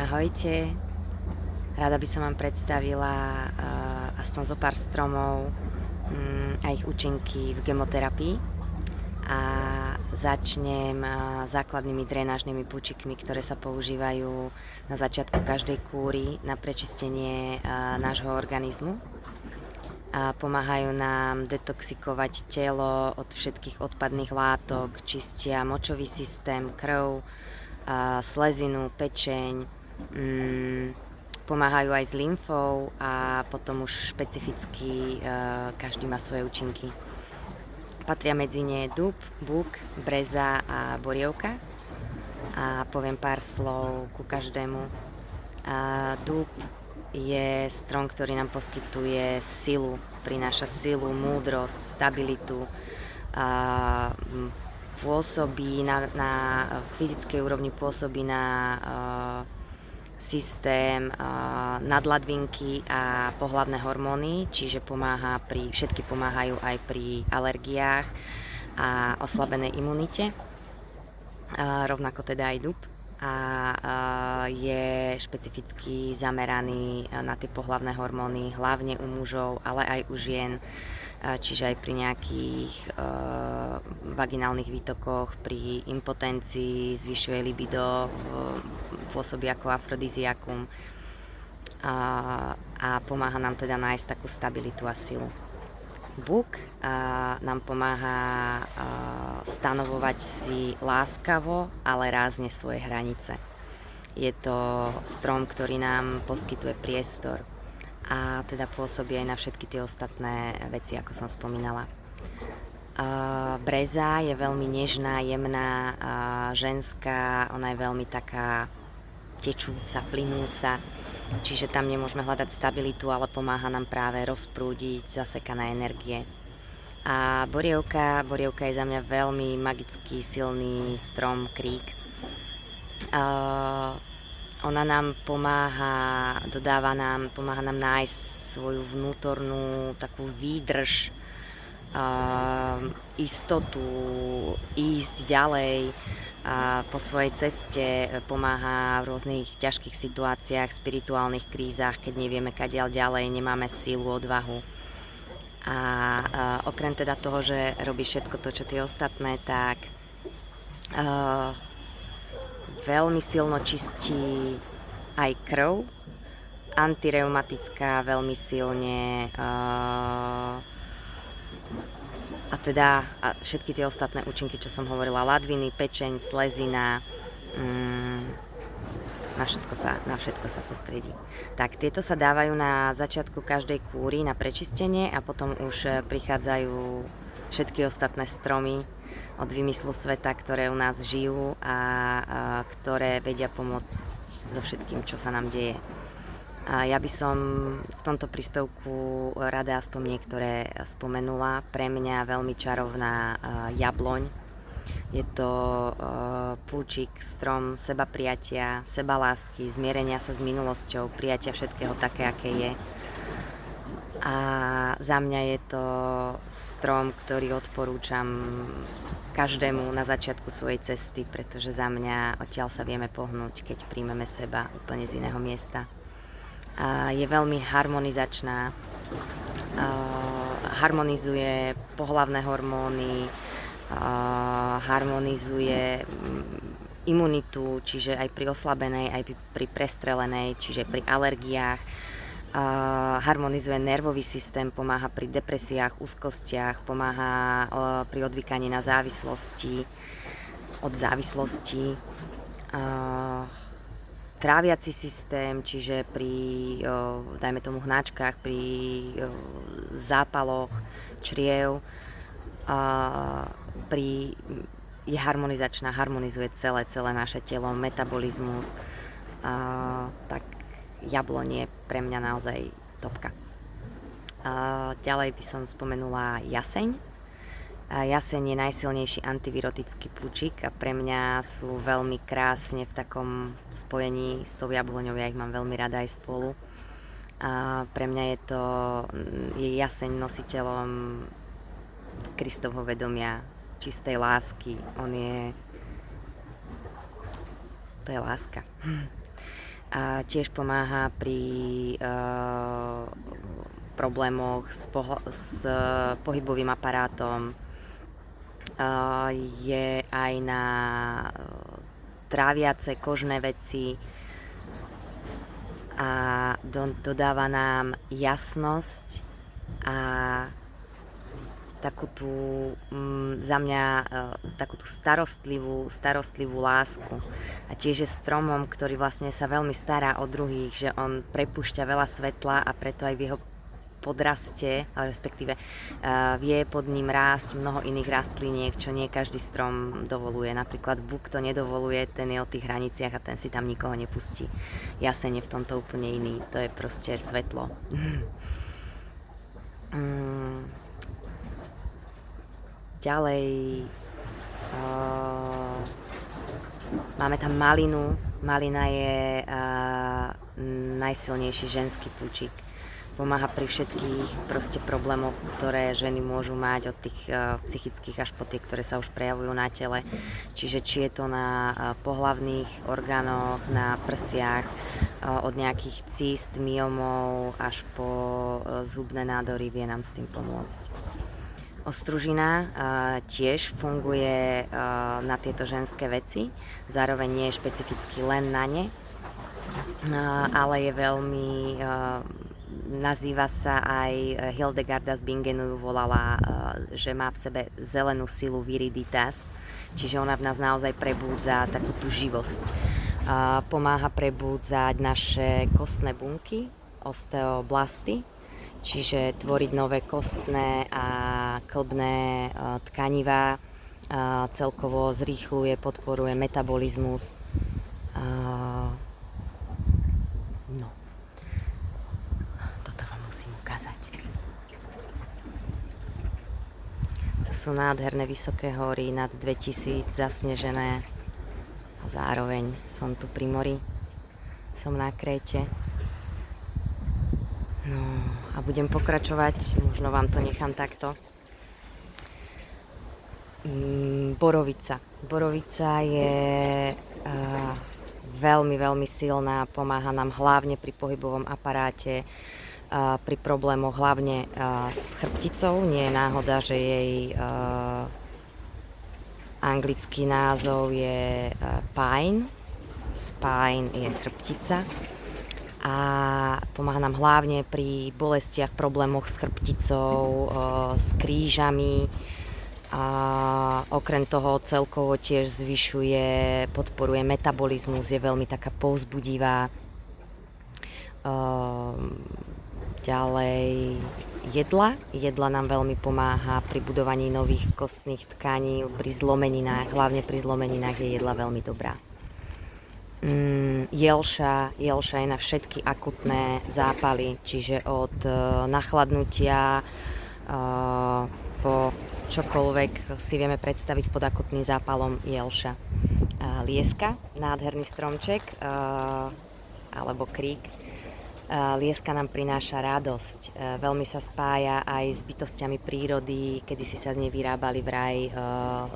Ahojte, rada by som vám predstavila aspoň zo pár stromov a ich účinky v gemoterapii. A začnem základnými drenážnymi púčikmi, ktoré sa používajú na začiatku každej kúry na prečistenie nášho organizmu. A pomáhajú nám detoxikovať telo od všetkých odpadných látok, čistia močový systém, krv, slezinu, pečeň, pomáhajú aj s lymfou a potom už špecificky každý má svoje účinky. Patria medzi ne dub, búk, breza a borievka a poviem pár slov ku každému. Dub je strom, ktorý nám poskytuje silu, prináša silu, múdrosť, stabilitu, pôsobí na fyzickej úrovni, pôsobí na systém nadladvinky a pohlavné hormóny, čiže všetky pomáhajú aj pri alergiách a oslabenej imunite, rovnako teda aj dub. A je špecificky zameraný na tie pohlavné hormóny, hlavne u mužov, ale aj u žien, čiže aj pri nejakých vaginálnych výtokoch, pri impotencii, zvyšuje libido, pôsobí ako afrodiziakum a pomáha nám teda nájsť takú stabilitu a silu. Búk nám pomáha stanovovať si láskavo, ale rázne svoje hranice. Je to strom, ktorý nám poskytuje priestor a teda pôsobí aj na všetky tie ostatné veci, ako som spomínala. Breza je veľmi nežná, jemná, ženská, ona je veľmi taká tečúca, plynúca, čiže tam nemôžeme hľadať stabilitu, ale pomáha nám práve rozprúdiť zasekané energie. A borievka je za mňa veľmi magický, silný strom, krík. Ona nám pomáha nám nájsť svoju vnútornú takú výdrž, istotu, ísť ďalej po svojej ceste, pomáha v rôznych ťažkých situáciách, spirituálnych krízach, keď nevieme kadiaľ ďalej, nemáme sílu, odvahu. A okrem teda toho, že robí všetko to, čo tie ostatné, tak veľmi silno čistí aj krv, antireumatická veľmi silne, a teda všetky tie ostatné účinky, čo som hovorila, ladviny, pečeň, slezina, na všetko sa sústredí. Tak tieto sa dávajú na začiatku každej kúry na prečistenie a potom už prichádzajú všetky ostatné stromy od vymyslu sveta, ktoré u nás žijú a ktoré vedia pomôcť so všetkým, čo sa nám deje. Ja by som v tomto príspevku rada aspoň niektoré spomenula. Pre mňa veľmi čarovná jabloň. Je to púčik, strom sebaprijatia, sebalásky, zmierenia sa s minulosťou, prijatia všetkého také, aké je. A za mňa je to strom, ktorý odporúčam každému na začiatku svojej cesty, pretože za mňa odtiaľ sa vieme pohnúť, keď príjmeme seba úplne z iného miesta. Je veľmi harmonizačná, harmonizuje pohlavné hormóny, harmonizuje imunitu, čiže aj pri oslabenej, aj pri prestrelenej, čiže pri alergiách, harmonizuje nervový systém, pomáha pri depresiách, úzkostiach, pomáha pri odvykaní na závislosti, od závislosti, tráviaci systém, čiže pri, dajme tomu, hnačkách, pri zápaloch čriev, je harmonizačná, harmonizuje celé naše telo, metabolizmus, tak jabloň je pre mňa naozaj topka. Ďalej by som spomenula jaseň. Jaseň je najsilnejší antivirotický púčik a pre mňa sú veľmi krásne v takom spojení s tou jabloňou, ja ich mám veľmi rada aj spolu. Pre mňa je jaseň nositeľom Kristovho vedomia, čistej lásky. To je láska. A tiež pomáha pri problémoch s pohybovým aparátom. Je aj na tráviace kožné veci a dodáva nám jasnosť a takú tú, za mňa, takú tú starostlivú lásku. A tiež je stromom, ktorý vlastne sa veľmi stará o druhých, že on prepúšťa veľa svetla a preto aj v jeho podraste, respektíve vie pod ním rásť mnoho iných rastliniek, čo nie každý strom dovoluje. Napríklad buk to nedovoluje, ten je o tých hraniciach a ten si tam nikoho nepustí. Jaseň je v tomto úplne iný, to je proste svetlo. Ďalej máme tam malinu. Malina je najsilnejší ženský púčik. Pomáha pri všetkých proste problémoch, ktoré ženy môžu mať, od tých psychických až po tie, ktoré sa už prejavujú na tele. Čiže či je to na pohlavných orgánoch, na prsiach, od nejakých císt, myomov až po zhubné nádory, vie nám s tým pomôcť. Ostružina tiež funguje na tieto ženské veci, zároveň nie je špecificky len na ne, ale je veľmi, nazýva sa aj Hildegarda z Bingenu ju volala, že má v sebe zelenú silu viriditas, čiže ona v nás naozaj prebúdza takú tú živosť. Pomáha prebúdzať naše kostné bunky, osteoblasty, čiže tvoriť nové kostné a klbné tkanivá, celkovo zrýchľuje, podporuje metabolizmus. No, toto vám musím ukázať. To sú nádherné vysoké hory, nad 2000 zasnežené a zároveň som tu pri mori, som na Kréte. No a budem pokračovať, možno vám to nechám takto. Borovica. Borovica je veľmi, veľmi silná, pomáha nám hlavne pri pohybovom aparáte, pri problémoch hlavne s chrbticou. Nie je náhoda, že jej anglický názov je pine. Spine je chrbtica. A pomáha nám hlavne pri bolestiach, problémoch s chrbticou, s krížami. A okrem toho celkovo tiež zvyšuje, podporuje metabolizmus, je veľmi taká povzbudivá. Ďalej jedla nám veľmi pomáha pri budovaní nových kostných tkaní, pri zlomeninách, hlavne pri zlomeninách je jedla veľmi dobrá. Jelša je na všetky akutné zápaly, čiže od nachladnutia po čokoľvek si vieme predstaviť pod akutným zápalom jelša. Lieska, nádherný stromček, alebo krík. Lieska nám prináša radosť. Veľmi sa spája aj s bytostiami prírody, kedysi sa z nej vyrábali vraj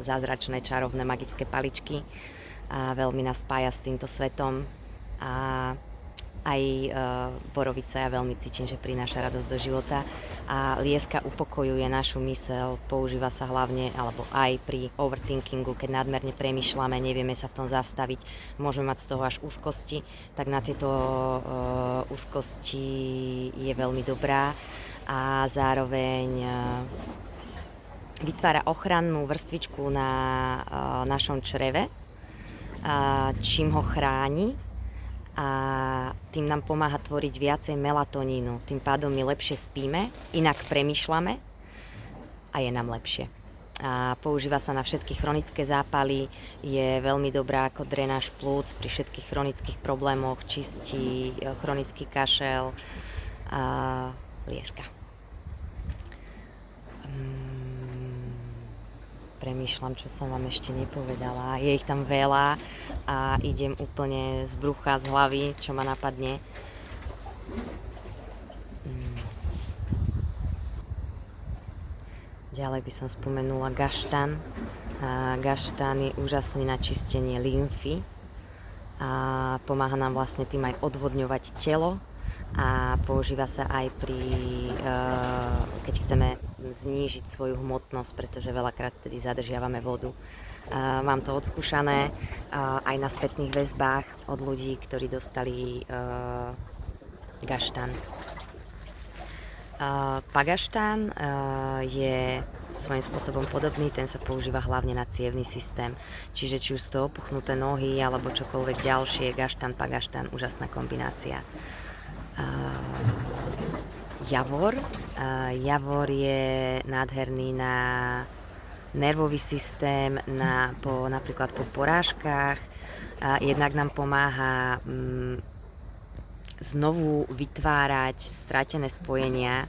zázračné, čarovné, magické paličky. A veľmi nás spája s týmto svetom. A aj borovica ja veľmi cítim, že prináša radosť do života. A lieska upokojuje našu myseľ, používa sa hlavne, alebo aj pri overthinkingu, keď nadmerne premýšľame, nevieme sa v tom zastaviť, môžeme mať z toho až úzkosti, tak na tieto úzkosti je veľmi dobrá a zároveň vytvára ochrannú vrstvičku na našom čreve, čím ho chráni. A tým nám pomáha tvoriť viacej melatonínu. Tým pádom my lepšie spíme, inak premýšľame a je nám lepšie. A používa sa na všetky chronické zápaly, je veľmi dobrá ako drenáž plúc pri všetkých chronických problémoch, čistí chronický kašel a lieska. Premýšľam, čo som vám ešte nepovedala. Je ich tam veľa a idem úplne z brucha, z hlavy, čo ma napadne. Ďalej by som spomenula gaštan. Gaštan je úžasný na čistenie lymfy. a pomáha nám vlastne tým aj odvodňovať telo a používa sa aj keď chceme znížiť svoju hmotnosť, pretože veľakrát tedy zadržiavame vodu. Mám to odskúšané aj na spätných väzbách od ľudí, ktorí dostali gaštan. Pagaštán je svojím spôsobom podobný, ten sa používa hlavne na cievny systém. Čiže či už sú to opuchnuté nohy alebo čokoľvek ďalšie, gaštan, pagaštán, úžasná kombinácia. Javor. Javor je nádherný na nervový systém, napríklad po porážkach. Jednak nám pomáha znovu vytvárať stratené spojenia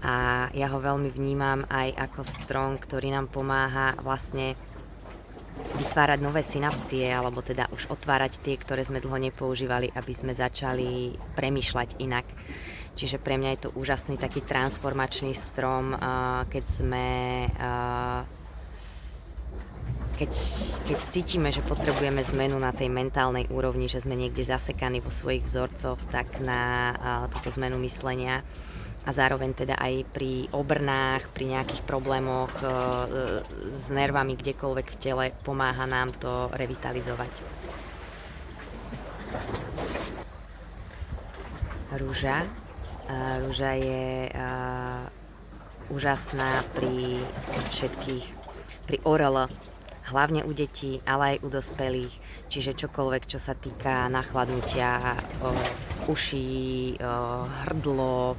a ja ho veľmi vnímam aj ako strom, ktorý nám pomáha vlastne vytvárať nové synapsie, alebo teda už otvárať tie, ktoré sme dlho nepoužívali, aby sme začali premýšľať inak. Čiže pre mňa je to úžasný taký transformačný strom, keď cítime, že potrebujeme zmenu na tej mentálnej úrovni, že sme niekde zasekaní vo svojich vzorcoch, tak na túto zmenu myslenia a zároveň teda aj pri obrnách, pri nejakých problémoch s nervami kdekoľvek v tele, pomáha nám to revitalizovať. Rúža. Rúža je úžasná pri ORL, hlavne u detí, ale aj u dospelých. Čiže čokoľvek, čo sa týka nachladnutia uší, hrdlo,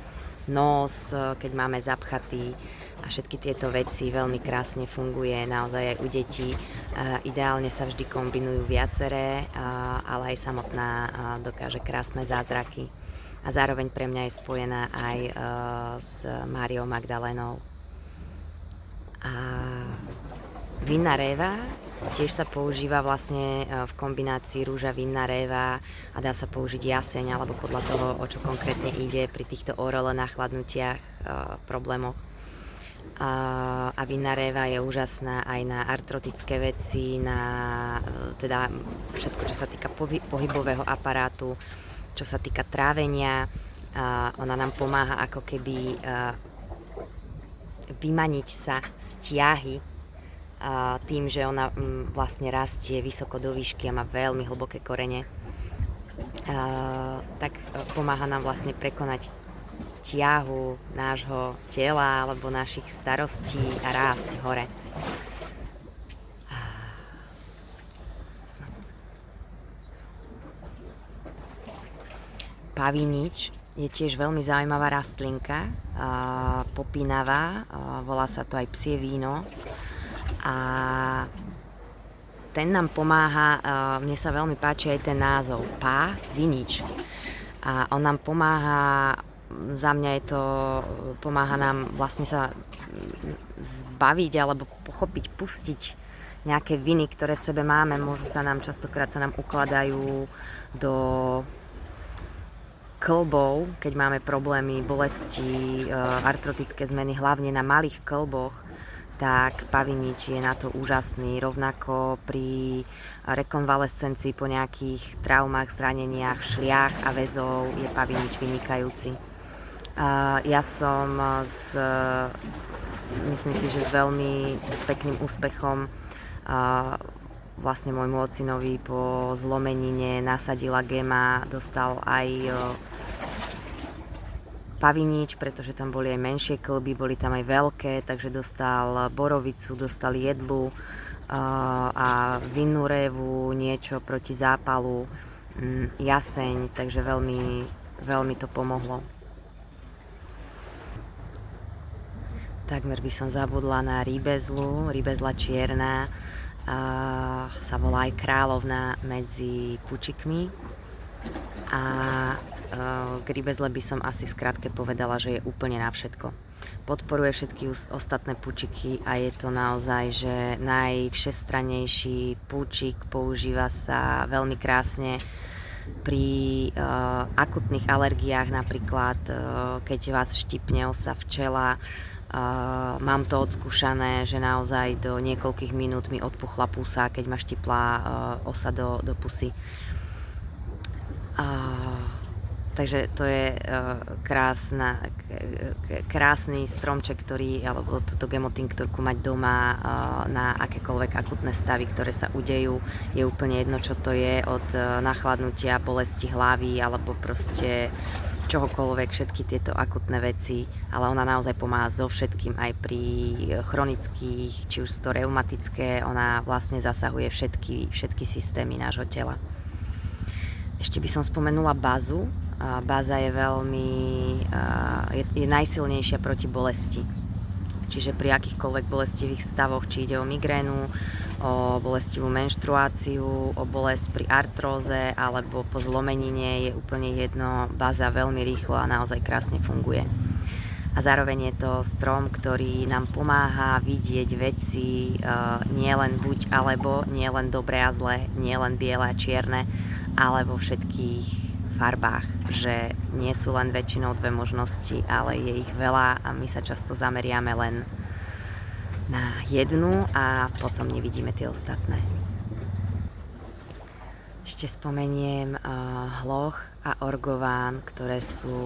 nos, keď máme zapchatý a všetky tieto veci, veľmi krásne funguje naozaj aj u detí. Ideálne sa vždy kombinujú viaceré, ale aj samotná dokáže krásne zázraky. A zároveň pre mňa je spojená aj s Máriou Magdalénou. A vinná réva tiež sa používa vlastne v kombinácii rúža, vinná réva a dá sa použiť jaseň, alebo podľa toho, o čo konkrétne ide pri týchto ORL nachladnutiach, problémoch. A vinná réva je úžasná aj na artrotické veci, na teda všetko, čo sa týka pohybového aparátu, čo sa týka trávenia. Ona nám pomáha ako keby vymaniť sa z ťahy tým, že ona vlastne rastie vysoko do výšky a má veľmi hlboké korene. Tak pomáha nám vlastne prekonať ťahu nášho tela alebo našich starostí a rásť hore. Pavinič je tiež veľmi zaujímavá rastlinka, popínavá, volá sa to aj psie víno. A ten nám pomáha, mne sa veľmi páči aj ten názov, Pavinič. A on nám pomáha, za mňa pomáha nám vlastne sa zbaviť alebo pochopiť, pustiť nejaké viny, ktoré v sebe máme. Častokrát sa nám ukladajú do kĺbov, keď máme problémy, bolesti, artrotické zmeny, hlavne na malých kĺboch, tak pavinič je na to úžasný. Rovnako pri rekonvalescencii po nejakých traumách, zraneniach, šliach a väzov je pavinič vynikajúci. Ja som myslím si, že s veľmi pekným úspechom vlastne môjmu ocinovi po zlomenine nasadila Gema, dostal aj pavinič, pretože tam boli aj menšie kĺby, boli tam aj veľké, takže dostal borovicu, dostal jedlu a vinnú révu, niečo proti zápalu, jaseň, takže veľmi, veľmi to pomohlo. Takmer by som zabudla na rýbezlu, rýbezla čierna, sa volá aj kráľovná medzi pučikmi. A k rybezle by som asi v skratke povedala, že je úplne na všetko. Podporuje všetky ostatné pučiky a je to naozaj, že najvšestrannejší pučik, používa sa veľmi krásne pri akutných alergiách, napríklad keď vás štipne osa včela. Mám to odskúšané, že naozaj do niekoľkých minút mi odpuchla pusa, keď ma štipla osa do pusy. Takže to je krásny stromček, alebo túto gemotinktorku mať doma na akékoľvek akutné stavy, ktoré sa udejú. Je úplne jedno, čo to je, od nachladnutia, bolesti hlavy alebo proste čohokoľvek, všetky tieto akutné veci, ale ona naozaj pomáha so všetkým, aj pri chronických, či už sú to reumatické, ona vlastne zasahuje všetky systémy nášho tela. Ešte by som spomenula bazu. Baza je je najsilnejšia proti bolesti. Čiže pri akýchkoľvek bolestivých stavoch, či ide o migrénu, o bolestivú menštruáciu, o bolesť pri artróze alebo po zlomenine, je úplne jedno, baza veľmi rýchlo a naozaj krásne funguje. A zároveň je to strom, ktorý nám pomáha vidieť veci nielen buď alebo, nielen dobré a zlé, nielen biele a čierne, ale vo všetkých farbách, že nie sú len väčšinou dve možnosti, ale je ich veľa a my sa často zameriame len na jednu a potom nevidíme tie ostatné. Ešte spomeniem hloch a orgován, ktoré sú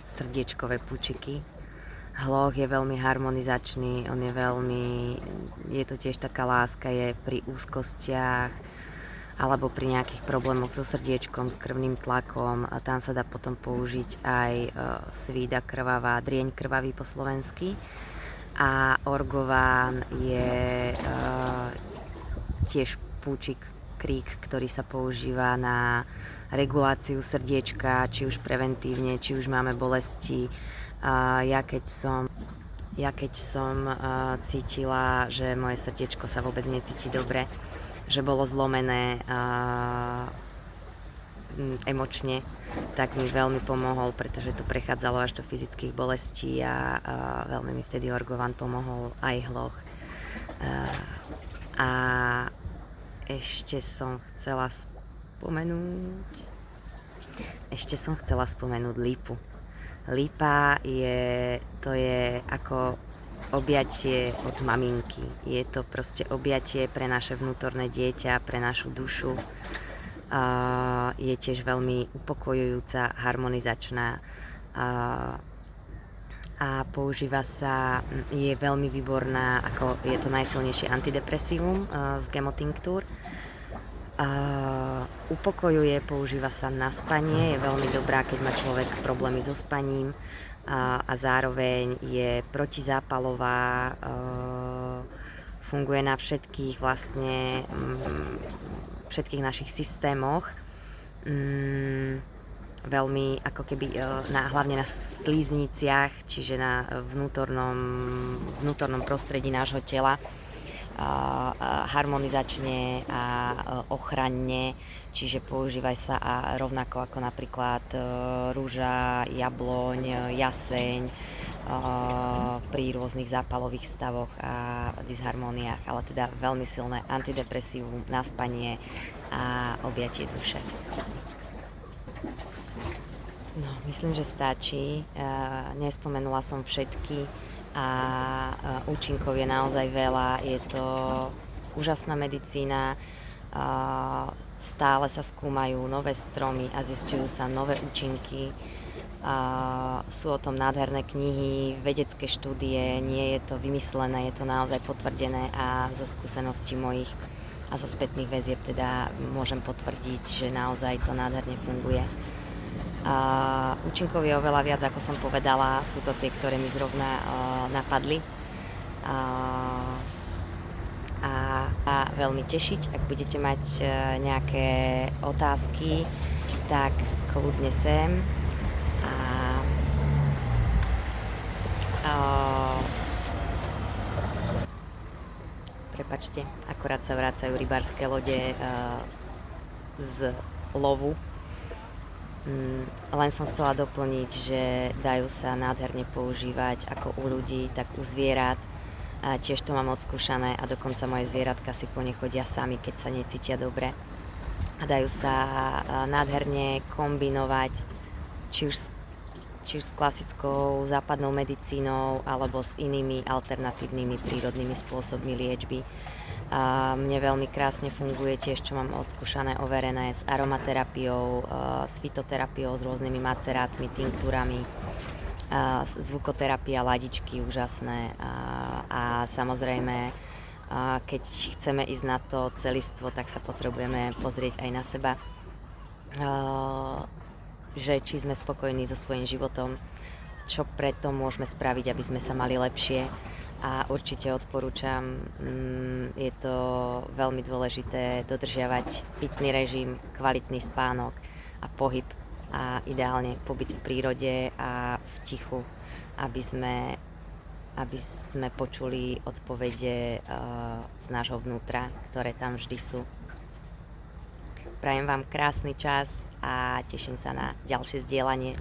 srdiečkové pučiky. Hloch je veľmi harmonizačný, je to tiež taká láska, je pri úzkostiach, alebo pri nejakých problémoch so srdiečkom, s krvným tlakom. A tam sa dá potom použiť aj svída krvavá, drieň krvavý po slovensky. A orgován je tiež púčik, krík, ktorý sa používa na reguláciu srdiečka, či už preventívne, či už máme bolesti. Ja keď som cítila, že moje srdiečko sa vôbec necíti dobre, že bolo zlomené emočne, tak mi veľmi pomohol, pretože to prechádzalo až do fyzických bolestí a veľmi mi vtedy orgován pomohol, aj hloch. A ešte som chcela spomenúť lípu. Lípa je ako objatie od maminky. Je to proste objatie pre naše vnútorné dieťa, pre našu dušu. Je tiež veľmi upokojujúca, harmonizačná a používa sa, je veľmi výborná, je to najsilnejšie antidepresívum z gemotinktúr. Upokojuje, používa sa na spanie, je veľmi dobrá, keď má človek problémy so spaním. A zároveň je protizápalová, funguje na všetkých našich systémoch, veľmi ako keby hlavne na slízniciach, čiže na vnútornom prostredí nášho tela, harmonizačne a ochranne, čiže používaj sa rovnako ako napríklad rúža, jabloň, jaseň pri rôznych zápalových stavoch a disharmóniách, ale teda veľmi silné antidepresívum na spanie a objatie duše. No, myslím, že stačí. Nespomenula som všetky a účinkov je naozaj veľa. Je to úžasná medicína, stále sa skúmajú nové stromy a zisťujú sa nové účinky. Sú o tom nádherné knihy, vedecké štúdie, nie je to vymyslené, je to naozaj potvrdené a zo skúseností mojich a zo spätných väzieb teda môžem potvrdiť, že naozaj to nádherne funguje. Účinkov je oveľa viac, ako som povedala, sú to tie, ktoré mi zrovna napadli. A veľmi tešiť, ak budete mať nejaké otázky, tak kľudne sem. Prepačte, akorát sa vracajú rybárske lode z lovu. Len som chcela doplniť, že dajú sa nádherne používať ako u ľudí, tak u zvierat. A tiež to mám odskúšané a dokonca moje zvieratka si po ne chodia sami, keď sa necítia dobre. A dajú sa nádherne kombinovať či už s klasickou západnou medicínou alebo s inými alternatívnymi prírodnými spôsobmi liečby. A mne veľmi krásne funguje tiež, čo mám odskúšané, overené s aromaterapiou, s fitoterapiou, s rôznymi macerátmi, tinktúrami, zvukoterapia, ladičky úžasné a samozrejme, keď chceme ísť na to celistvo, tak sa potrebujeme pozrieť aj na seba, že či sme spokojní so svojím životom, čo preto môžeme spraviť, aby sme sa mali lepšie. A určite odporúčam, je to veľmi dôležité dodržiavať pitný režim, kvalitný spánok a pohyb a ideálne pobyt v prírode a v tichu, aby sme počuli odpovede z nášho vnútra, ktoré tam vždy sú. Prajem vám krásny čas a teším sa na ďalšie zdieľanie.